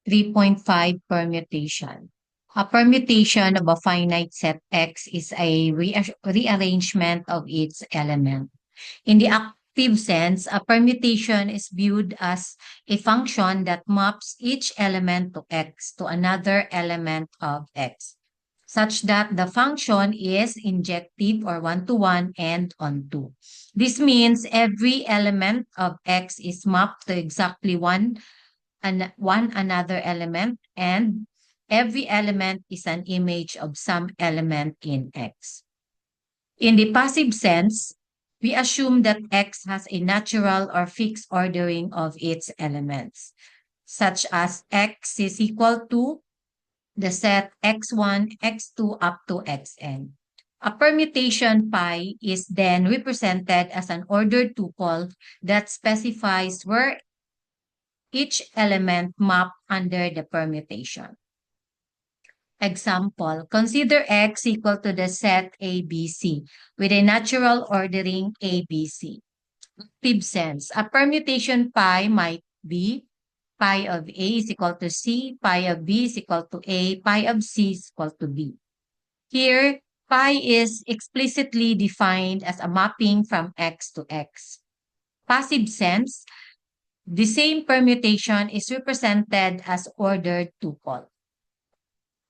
3.5 permutation. A permutation of a finite set X is a rearrangement of its element. In the active sense, a permutation is viewed as a function that maps each element to X to another element of X, such that the function is injective or one-to-one and onto. This means every element of X is mapped to exactly one another element, and every element is an image of some element in X. In the passive sense, we assume that X has a natural or fixed ordering of its elements, such as X is equal to the set X1, X2 up to Xn. A permutation pi is then represented as an ordered tuple that specifies where each element mapped under the permutation. Example, consider X equal to the set ABC with a natural ordering ABC. Active sense, a permutation pi might be pi of A is equal to C, pi of B is equal to A, pi of C is equal to B. Here, pi is explicitly defined as a mapping from X to X. Passive sense, the same permutation is represented as ordered tuple.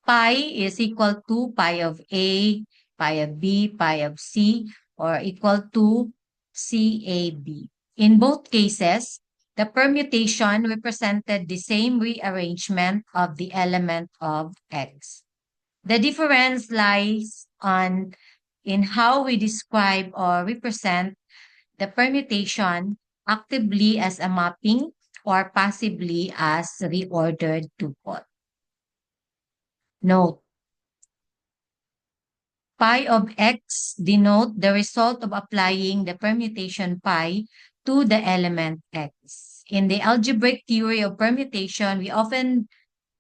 Pi is equal to pi of A, pi of B, pi of C, or equal to CAB. In both cases, the permutation represented the same rearrangement of the element of X. The difference lies in how we describe or represent the permutation actively as a mapping or passively as reordered tuple. Note, pi of X denote the result of applying the permutation pi to the element X. In the algebraic theory of permutation, we often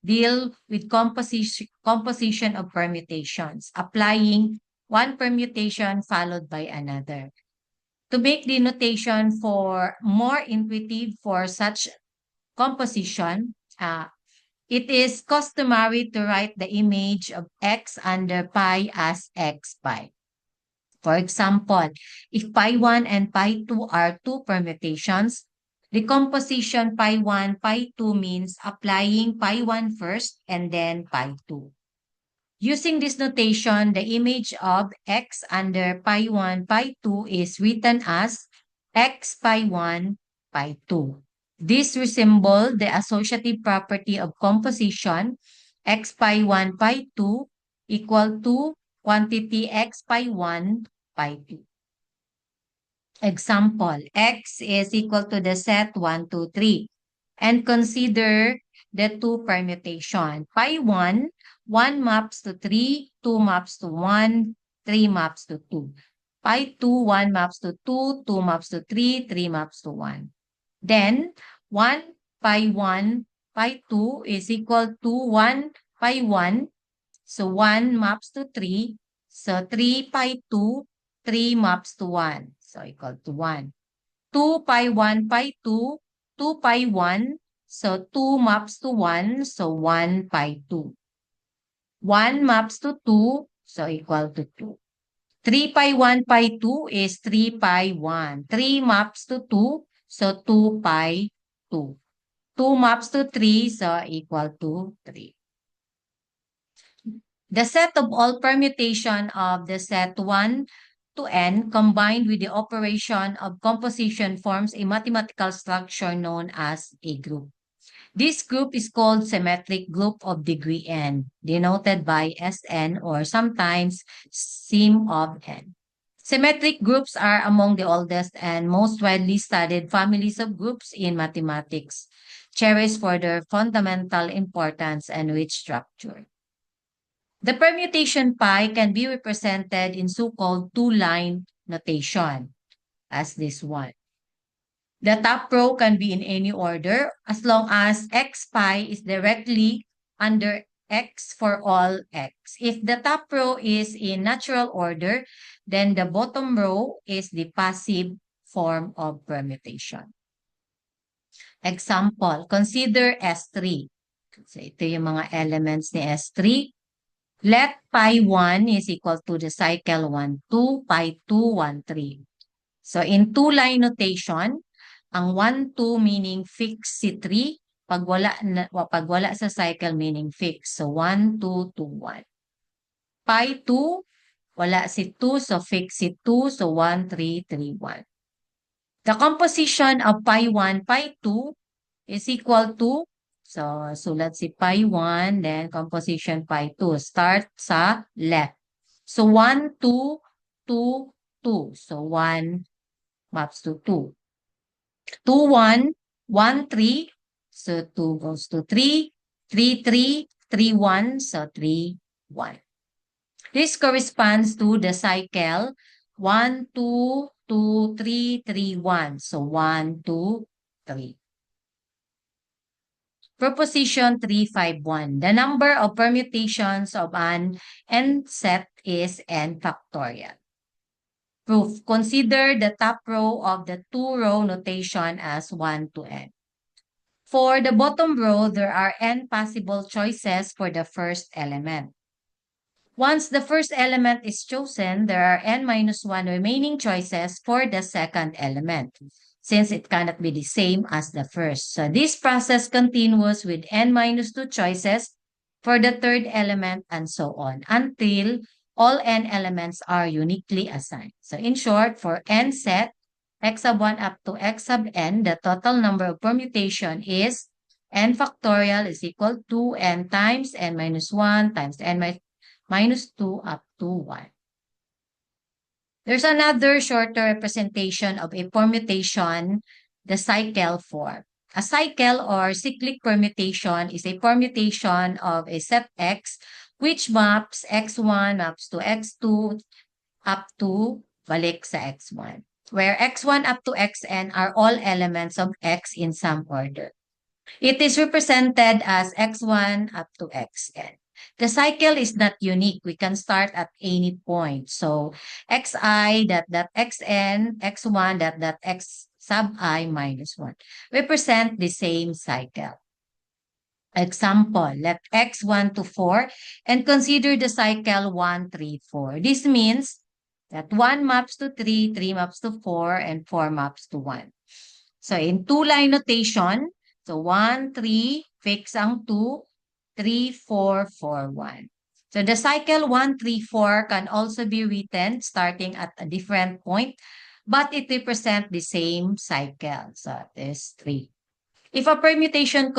deal with composition of permutations, applying one permutation followed by another. To make the notation for more intuitive for such composition, it is customary to write the image of X under pi as X pi. For example, if pi 1 and pi 2 are two permutations, the composition pi 1, pi 2 means applying pi 1 first and then pi 2. Using this notation, the image of X under pi 1, pi 2 is written as X pi 1, pi 2. This resembles the associative property of composition X pi 1, pi 2 equal to quantity X pi 1, pi 2. Example, X is equal to the set 1, 2, 3. And consider the two permutation. Pi 1, 1 maps to 3, 2 maps to 1, 3 maps to 2. Pi 2, 1 maps to 2, 2 maps to 3, 3 maps to 1. Then, 1 pi 1 pi 2 is equal to 1 pi 1. So, 1 maps to 3. So, 3 pi 2, 3 maps to 1. So, equal to 1. 2 pi 1 pi 2, 2 pi 1. So, 2 maps to 1. So, 1 pi 2. 1 maps to 2. So, equal to 2. 3 pi 1 pi 2 is 3 pi 1. 3 maps to 2. So, 2 pi 2. 2 maps to 3. So, equal to 3. The set of all permutation of the set 1 to n combined with the operation of composition forms a mathematical structure known as a group. This group is called symmetric group of degree n, denoted by Sn or sometimes sim of n. Symmetric groups are among the oldest and most widely studied families of groups in mathematics, cherished for their fundamental importance and rich structure. The permutation pi can be represented in so-called two-line notation, as this one. The top row can be in any order as long as x pi is directly under x for all x. If the top row is in natural order, then the bottom row is the passive form of permutation. Example, consider S3. So, ito yung mga elements ni S3. Let pi 1 is equal to the cycle 1, 2, pi 2, 1, 3. So, in two-line notation, ang 1, 2 meaning fix si 3. Pag wala sa cycle meaning fix. So, 1, 2, 2, 1. Pi 2, wala si 2, so fix si 2. So, 1, 3, 3, 1. The composition of pi 1, pi 2 is equal to, so sulat si pi 1, then composition pi 2. Start sa left. So 1, 2, 2, 2. So 1 maps to 2. 2, 1, 1, 3. So 2 goes to 3, 3, 3, 3, 1. So 3, 1. This corresponds to the cycle 1, 2, 2, 3, 3, 1. So 1, 2, 3. Proposition 351. The number of permutations of an n set is n factorial. Proof. Consider the top row of the two-row notation as 1 to n. For the bottom row, there are n possible choices for the first element. Once the first element is chosen, there are n minus 1 remaining choices for the second element, since it cannot be the same as the first. So this process continues with n minus 2 choices for the third element and so on until all n elements are uniquely assigned. So in short, for n set, x sub 1 up to x sub n, the total number of permutation is n factorial is equal to n times n minus 1 times n minus 2 up to 1. There's another shorter representation of a permutation, the cycle form. A cycle or cyclic permutation is a permutation of a set X which maps X1 maps to X2 up to balik sa X1, where X1 up to Xn are all elements of X in some order. It is represented as X1 up to Xn. The cycle is not unique. We can start at any point. So, xi dot dot xn, x1 dot dot x sub I minus 1 represent the same cycle. Example, let x1 to 4 and consider the cycle 1, 3, 4. This means that 1 maps to 3, 3 maps to 4, and 4 maps to 1. So, in two-line notation, so 1, 3, fix ang 2, 3, 4, 4, 1. So the cycle 1, 3, 4 can also be written starting at a different point, but it represents the same cycle. So there's 3. If a permutation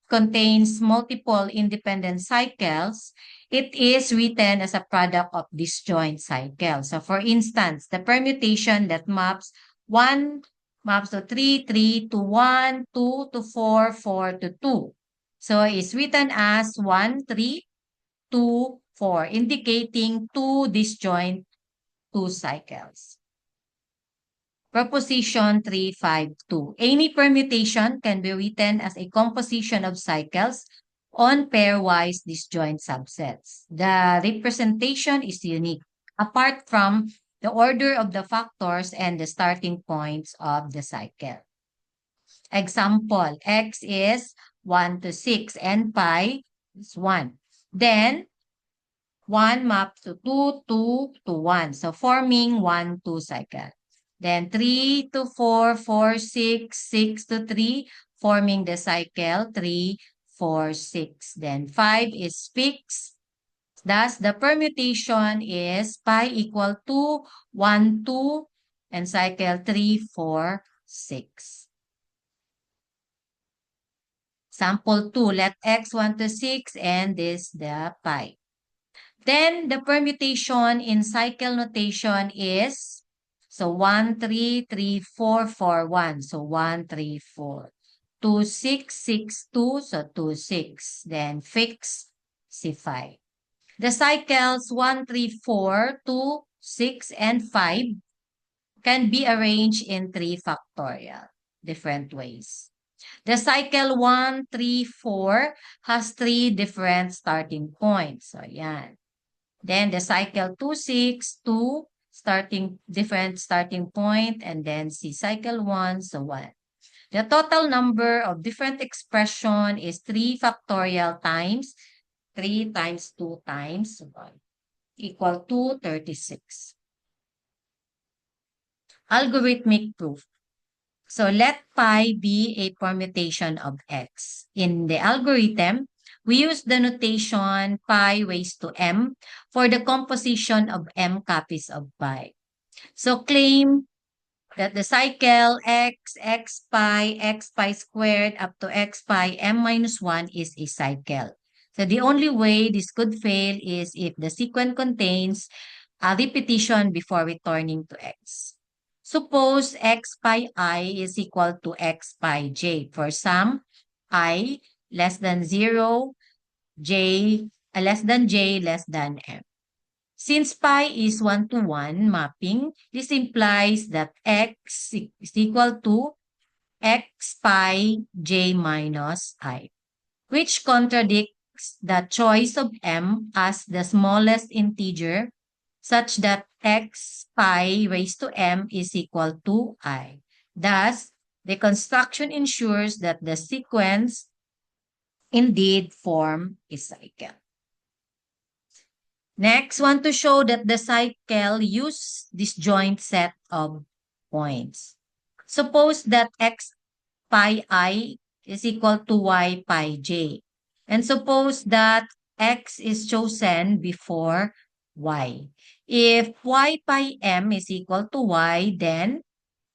contains multiple independent cycles, it is written as a product of disjoint cycles. So for instance, the permutation that maps 1 maps to 3, 3 to 1, 2 to 4, 4 to 2. So it's written as 1, 3, 2, 4, indicating two disjoint 2 cycles. Proposition 352. Any permutation can be written as a composition of cycles on pairwise disjoint subsets. The representation is unique, apart from the order of the factors and the starting points of the cycle. Example, x is 1 to 6 and pi is 1. Then, 1 maps to 2, 2 to 1. So, forming 1, 2 cycle. Then, 3 to 4, 4, 6, 6 to 3, forming the cycle 3, 4, 6. Then, 5 is fixed. Thus, the permutation is pi equal to 1, 2, and cycle 3, 4, 6. Sample 2, let x 1 to 6 and this the pi. Then the permutation in cycle notation is, so 1, 3, 3, 4, 4, 1. So 1, 3, 4. 2, 6, 6, 2. So 2, 6. Then fix C5. The cycles 1, 3, 4, 2, 6, and 5 can be arranged in 3 factorial different ways. The cycle 1, 3, 4 has 3 different starting points. So, yan. Then the cycle 2, 6, 2 different starting point, and then cycle 1, so 1. The total number of different expression is 3 factorial times 3 times 2 times 1 equal to 36. Algorithmic proof. So let pi be a permutation of x. In the algorithm, we use the notation pi raised to m for the composition of m copies of pi. So claim that the cycle x pi squared up to x pi m minus 1 is a cycle. So the only way this could fail is if the sequence contains a repetition before returning to x. Suppose x pi I is equal to x pi j for some I less than 0, j less than j less than m. Since pi is 1-to-1 mapping, this implies that x is equal to x pi j minus I, which contradicts the choice of m as the smallest integer such that x pi raised to m is equal to I. Thus, the construction ensures that the sequence indeed form a cycle. Next, want to show that the cycle use disjoint set of points. Suppose that x pi I is equal to y pi j. And suppose that x is chosen before y. If y pi m is equal to y, then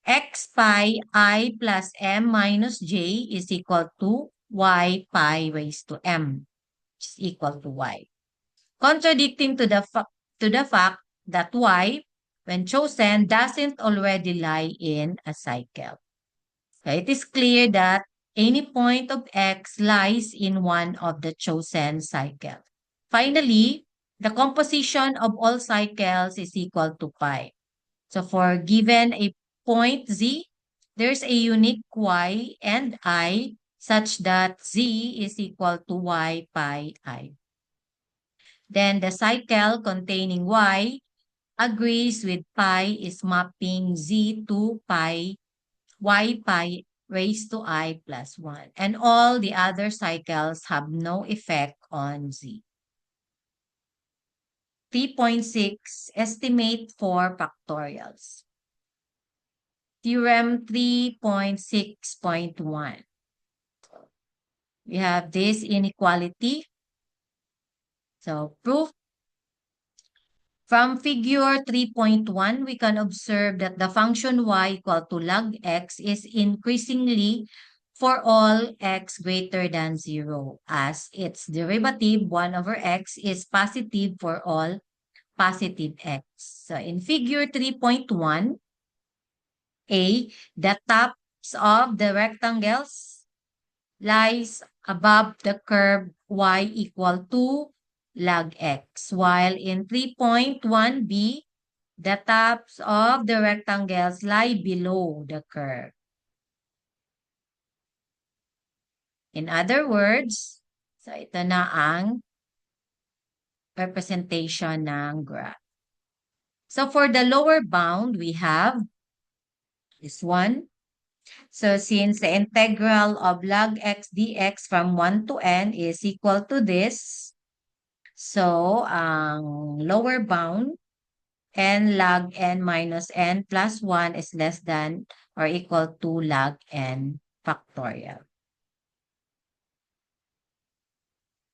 x pi I plus m minus j is equal to y pi raised to m, which is equal to y. Contradicting to the fact that y, when chosen, doesn't already lie in a cycle. So it is clear that any point of x lies in one of the chosen cycles. Finally, the composition of all cycles is equal to pi. So for given a point z, there's a unique y and I such that z is equal to y pi I. Then the cycle containing y agrees with pi is mapping z to pi, y pi raised to I plus 1. And all the other cycles have no effect on z. 3.6, estimate for factorials. Theorem 3.6.1. We have this inequality. So proof. From figure 3.1, we can observe that the function y equal to log x is increasingly for all x greater than 0, as its derivative 1 over x is positive for all positive x. So in figure 3.1, A, the tops of the rectangles lies above the curve y equal to log x, while in 3.1b, the tops of the rectangles lie below the curve. In other words, so ito na ang representation ng graph. So for the lower bound, we have this one. So since the integral of log x dx from 1 to n is equal to this, so ang lower bound, n log n minus n plus 1 is less than or equal to log n factorial.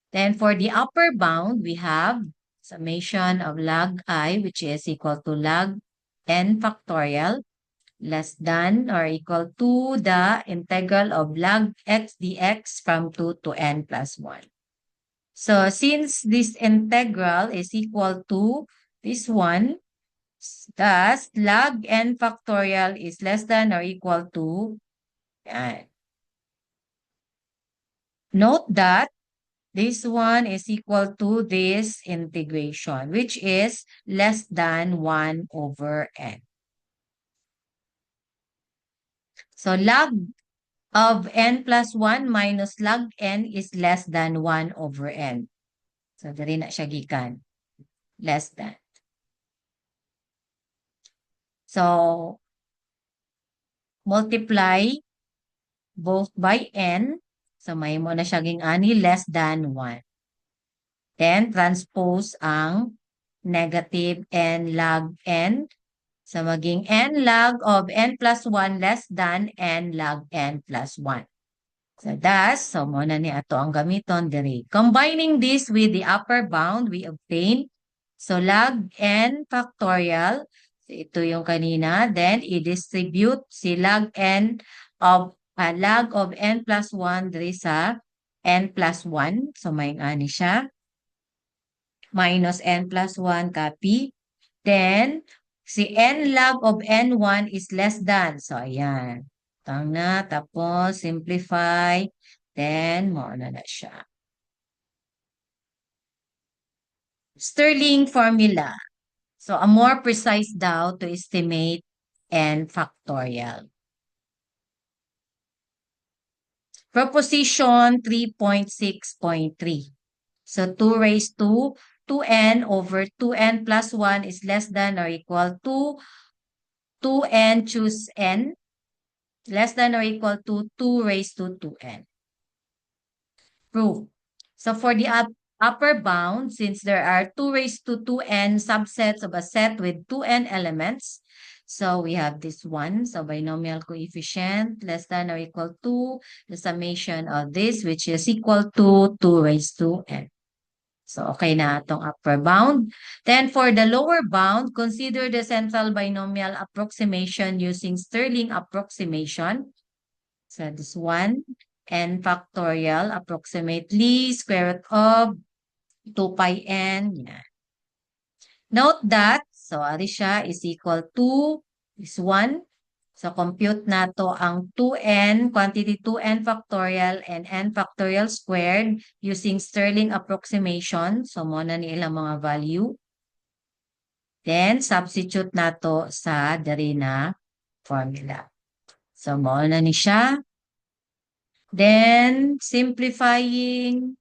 Then for the upper bound, we have summation of log I, which is equal to log n factorial, less than or equal to the integral of log x dx from 2 to n plus 1. So since this integral is equal to this one, thus log n factorial is less than or equal to, yan. Note that this one is equal to this integration, which is less than 1 over n. So log of n plus 1 minus log n is less than 1 over n. So dali na siya gikan. Less than. So multiply both by n. So, may mo na siya ging ani less than 1. Then, transpose ang negative n log n. So, maging n log of n plus 1 less than n log n plus 1. So, thus, so muna ni ato ang gamiton diri. Combining this with the upper bound, we obtain, so log n factorial, so ito yung kanina, then i-distribute si log of n plus 1 diri sa n plus 1. So, may ani siya. Minus n plus 1 copy. Then, si n log of n1 is less than. So, ayan. Tang na. Tapos, simplify. Then, mauna na siya. Stirling formula. So, a more precise daw to estimate n factorial. Proposition 3.6.3. So, 2 raised to 2n over 2n plus 1 is less than or equal to 2n choose n less than or equal to 2 raised to 2n. Proof. So for the upper bound, since there are 2 raised to 2n subsets of a set with 2n elements, so we have this one. So binomial coefficient less than or equal to the summation of this, which is equal to 2 raised to n. So, okay na itong upper bound. Then, for the lower bound, consider the central binomial approximation using Stirling approximation. So, this one, n factorial, approximately square root of 2 pi n. Yan. Note that, so, ari siya is equal to this one. So, compute na to ang 2n, quantity 2n factorial and n factorial squared using Stirling approximation. So, muna ni ilang mga value. Then, substitute na to sa diri na formula. So, muna ni siya. Then, simplifying.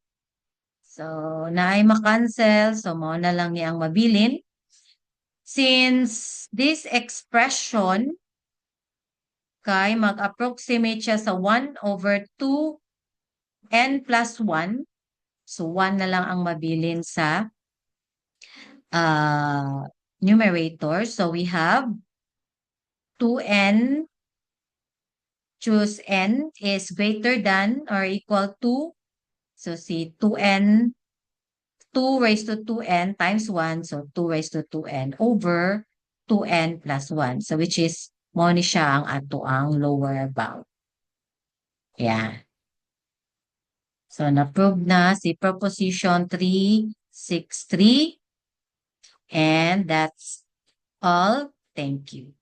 So, na ay makancel. So, muna lang ni ang mabilin. Since this expression kay mag-approximate siya sa 1 over 2 n plus 1. So, 1 na lang ang mabilin sa numerator. So, we have 2n choose n is greater than or equal to, so si 2n, 2 raised to 2n times 1, so 2 raised to 2n over 2n plus 1. So, which is mo ni siya ang ato ang lower bound. Yeah. So, na-prove na si proposition 363. And that's all. Thank you.